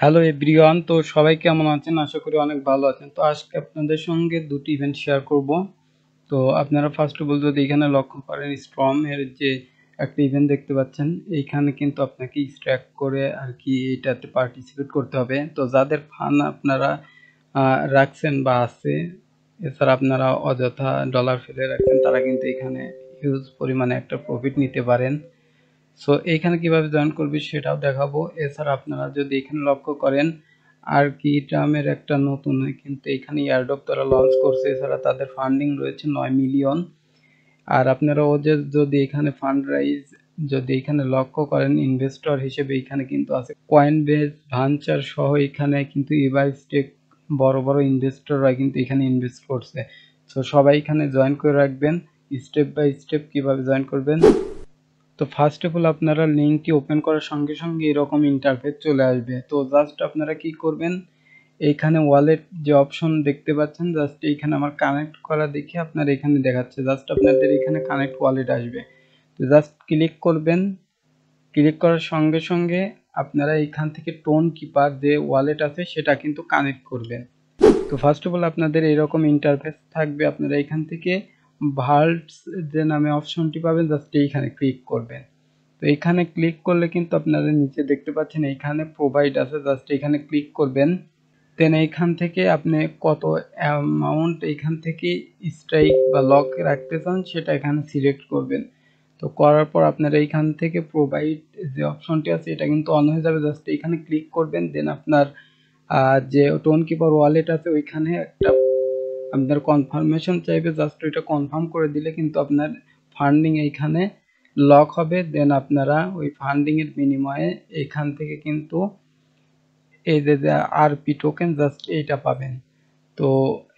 Hello everyone, তো সবাই কেমন আছেন? আশা করি অনেক ভালো আছেন। তো আজকে আপনাদের সঙ্গে দুটি ইভেন্ট শেয়ার করব। তো আপনারা ফার্স্ট অফ অল যদি এখানে লক্ষ্য করেন, স্ট্রম এর যে একটা ইভেন্ট দেখতে পাচ্ছেন, এইখানে কিন্তু আপনাকে স্ট্যাক করে আর কি এটাতে পার্টিসিপেট করতে হবে। তো যাদের ফান্ড আপনারা রাখছেন বা আছে, এছাড়া আপনারা অযথা ডলার ফেলে রাখছেন, তারা কিন্তু এখানে হিউজ পরিমাণে একটা প্রফিট নিতে পারেন। সো এইখানে কিভাবে জয়েন করবি সেটাও দেখাবো। এছাড়া আপনারা যদি এখানে লক্ষ্য করেন, আর কি টার্মের একটা নতুন কিন্তু এখানে এয়ারড্রপ তারা লঞ্চ করছে। এছাড়া তাদের ফান্ডিং রয়েছে 9 মিলিয়ন। আর আপনারা ওদের যদি এখানে ফান্ড রাইজ যদি এখানে লক্ষ্য করেন, ইনভেস্টর হিসেবে এখানে কিন্তু আছে কয়েনবেজ, ভাঞ্চার সহ এখানে কিন্তু ইবাই স্টেক বড় বড় ইনভেস্টররা কিন্তু এখানে ইনভেস্ট করছে। সো সবাই এখানে জয়েন করে রাখবেন। স্টেপ বাই স্টেপ কিভাবে জয়েন করবেন। তো ফার্স্ট অফ অল আপনারা লিঙ্কটি ওপেন করার সঙ্গে সঙ্গে এরকম ইন্টারফেস চলে আসবে। তো জাস্ট আপনারা কি করবেন, এইখানে ওয়ালেট যে অপশন দেখতে পাচ্ছেন, জাস্ট এইখানে আমার কানেক্ট করা দেখে আপনার এখানে দেখাচ্ছে, জাস্ট আপনাদের এখানে কানেক্ট ওয়ালেট আসবে। তো জাস্ট ক্লিক করবেন। ক্লিক করার সঙ্গে সঙ্গে আপনারা এইখান থেকে টোন কিপার যে ওয়ালেট আছে সেটা কিন্তু কানেক্ট করবেন। তো ফার্স্ট অফ অল আপনাদের এরকম ইন্টারফেস থাকবে। আপনারা এখান থেকে ভাল্টস যে নামে অপশনটি পাবেন, জাস্ট এইখানে ক্লিক করবেন। তো এইখানে ক্লিক করলে কিন্তু আপনারা নিচে দেখতে পাচ্ছেন এইখানে প্রোভাইড আছে, জাস্ট এখানে ক্লিক করবেন। দেন এইখান থেকে আপনি কত অ্যামাউন্ট এইখান থেকে স্ট্রাইক বা লক রাখতে চান সেটা এখানে সিলেক্ট করবেন। তো করার পর আপনারা এইখান থেকে প্রোভাইড যে অপশনটি আছে এটা কিন্তু অন হয়ে যাবে, জাস্ট এইখানে ক্লিক করবেন। দেন আপনার যে টোন কিপার ওয়ালেট আছে ওইখানে একটা আপনার কনফার্মেশন চাইবে, জাস্ট ওইটা কনফার্ম করে দিলে কিন্তু আপনার ফান্ডিং এইখানে লক হবে। দেন আপনারা ওই ফান্ডিং এর বিনিময়ে এখান থেকে কিন্তু এই যে আরপি টোকেন জাস্ট এইটা পাবেন। তো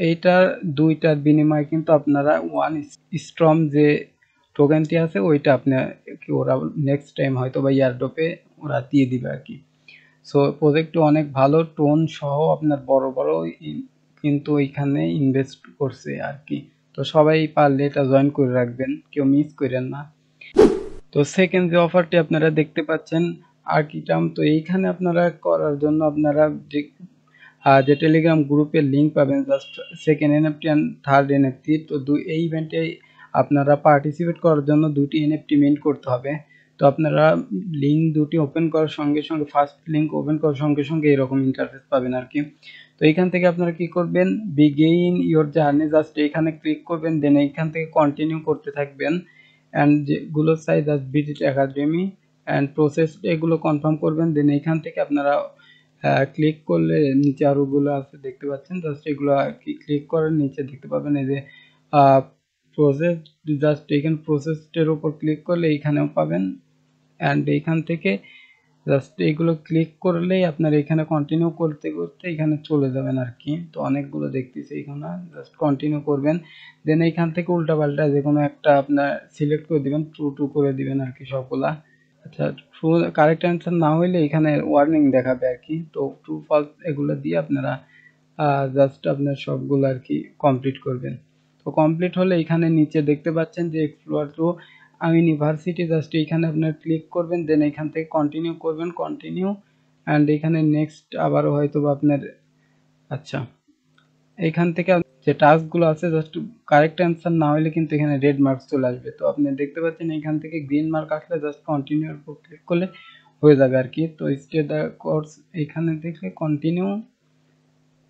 এইটার দুইটার বিনিময়ে কিন্তু আপনারা ওয়ান স্ট্রম যে টোকেনটি আছে ওইটা আপনার ওরা নেক্সট টাইম হয়তো বা এয়ারড্রপে ওরা দিয়ে দিবে আর কি। সো প্রজেক্টটি অনেক ভালো, টোন সহ আপনার বড় বড় কিন্তু এইখানে ইনভেস্ট করছে আর কি। তো সবাই পারলে এটা জয়েন করে রাখবেন, কেউ মিস করেন না। তো সেকেন্ড যে অফারটি আপনারা দেখতে পাচ্ছেন আর্কিটাম, তো এইখানে আপনারা করার জন্য আপনারা যে টেলিগ্রাম গ্রুপের লিঙ্ক পাবেন, just second NFT and third NFT. তো এই ইভেন্টে আপনারা পার্টিসিপেট করার জন্য দুটি এনএফটি মিন্ট করতে হবে। তো আপনারা লিঙ্ক দুটি ওপেন করার সঙ্গে সঙ্গে ফার্স্ট লিঙ্ক ওপেন করার সঙ্গে সঙ্গে এরকম ইন্টারফেস পাবেন আর কি। তো এইখান থেকে আপনারা কি করবেন, বিগেইন ইওর জার্নি জাস্ট এইখানে ক্লিক করবেন। দেন এইখান থেকে কন্টিনিউ করতে থাকবেন। অ্যান্ড যেগুলো চাই just visit academy and process এগুলো কনফার্ম করবেন। দেন এইখান থেকে আপনারা ক্লিক করলে নিচে আরোগুলো আছে দেখতে পাচ্ছেন, জাস্ট এগুলো আর কি ক্লিক করার নিচে দেখতে পাবেন এই যে প্রসেস, জাস্ট এখানে প্রসেসের উপর ক্লিক করলে এইখানেও পাবেন। অ্যান্ড এইখান থেকে জাস্ট এগুলো ক্লিক করলেই আপনার এখানে কন্টিনিউ করতে করতে এখানে চলে যাবেন আর কি। তো অনেকগুলো দেখতেছি এখানে, জাস্ট কন্টিনিউ করবেন। দেন এইখান থেকে উল্টাপাল্টা যে কোনো একটা আপনার সিলেক্ট করে দিবেন, ট্রু করে দিবেন আর কি সবগুলা। আচ্ছা, ট্রু কারেক্ট অ্যান্সার না হইলে এখানে ওয়ার্নিং দেখাবে আর কি। তো ট্রু ফলস এগুলো দিয়ে আপনারা জাস্ট আপনার সবগুলো আর কি কমপ্লিট করবেন। তো কমপ্লিট হলে এখানে নিচে দেখতে পাচ্ছেন যে এক্সপ্লোর টু ইউনিভার্সিটি, জাস্ট এইখানে আপনার ক্লিক করবেন। দেন এখান থেকে কন্টিনিউ করবেন, কন্টিনিউ। অ্যান্ড এখানে নেক্সট আবারও হয়তো বা আপনার আচ্ছা এখান থেকে যে টাস্কগুলো আছে জাস্ট কারেক্ট অ্যান্সার না হলে কিন্তু এখানে রেড মার্কস চলে আসবে। তো আপনি দেখতে পাচ্ছেন এখান থেকে গ্রিন মার্ক আসলে জাস্ট কন্টিনিউর উপর ক্লিক করলে হয়ে যাবে আর কি। তো স্টে দ্য কোর্স এখানে দেখলে continue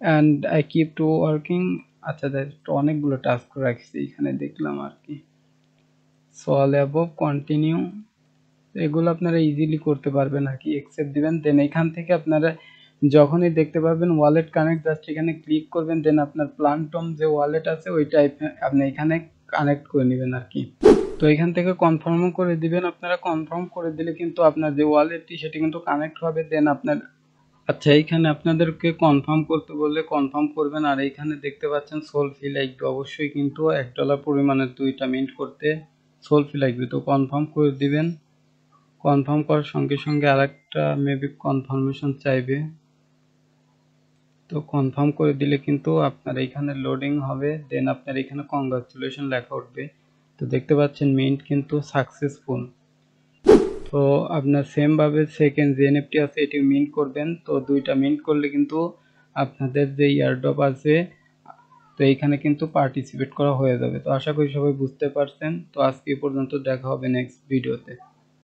and I keep two working. আচ্ছা, অনেকগুলো টাস্ক রাখছি এখানে দেখলাম আর কি। সো অল অ্যাবভ কন্টিনিউ, এগুলো আপনারা ইজিলি করতে পারবেন আর কি, অ্যাকসেপ্ট দিবেন। দেন এখান থেকে আপনারা যখনই দেখতে পাবেন ওয়ালেট কানেক্ট, জাস্ট এখানে ক্লিক করবেন। দেন আপনার প্লান্টম যে ওয়ালেট আছে ওইটা আপনি এখানে কানেক্ট করে নেবেন আর কি। তো এখান থেকে কনফার্মও করে দিবেন। আপনারা কনফার্ম করে দিলে কিন্তু আপনার যে ওয়ালেটটি সেটি কিন্তু কানেক্ট হবে। দেন আপনার আচ্ছা এইখানে আপনাদেরকে কনফার্ম করতে বললে কনফার্ম করবেন। আর এইখানে দেখতে পাচ্ছেন সোল ফি লাগবে, অবশ্যই কিন্তু $1 পরিমাণের দুইটা মিন্ট করতে সোল ফি লাগবে। তো কনফার্ম করে দিবেন। কনফার্ম করার সঙ্গে সঙ্গে আরেকটা মেবি কনফার্মেশন চাইবে। তো কনফার্ম করে দিলে কিন্তু আপনার এখানে লোডিং হবে। দেন আপনার এখানে কংগ্রাচুলেশন লেখা উঠবে। তো দেখতে পাচ্ছেন মিন্ট কিন্তু সাকসেসফুল। তো আপনার সেমভাবে সেকেন্ড যে এনএফটি আছে এটি মিন্ট করবেন। তো দুইটা মিন্ট করলে কিন্তু আপনাদের যে এয়ারড্রপ আছে তো এইখানে কিন্তু পার্টিসিপেট করা হয়ে যাবে। তো আশা করি সবাই বুঝতে পারছেন। তো আজকে এই পর্যন্ত, দেখা হবে নেক্সট ভিডিওতে।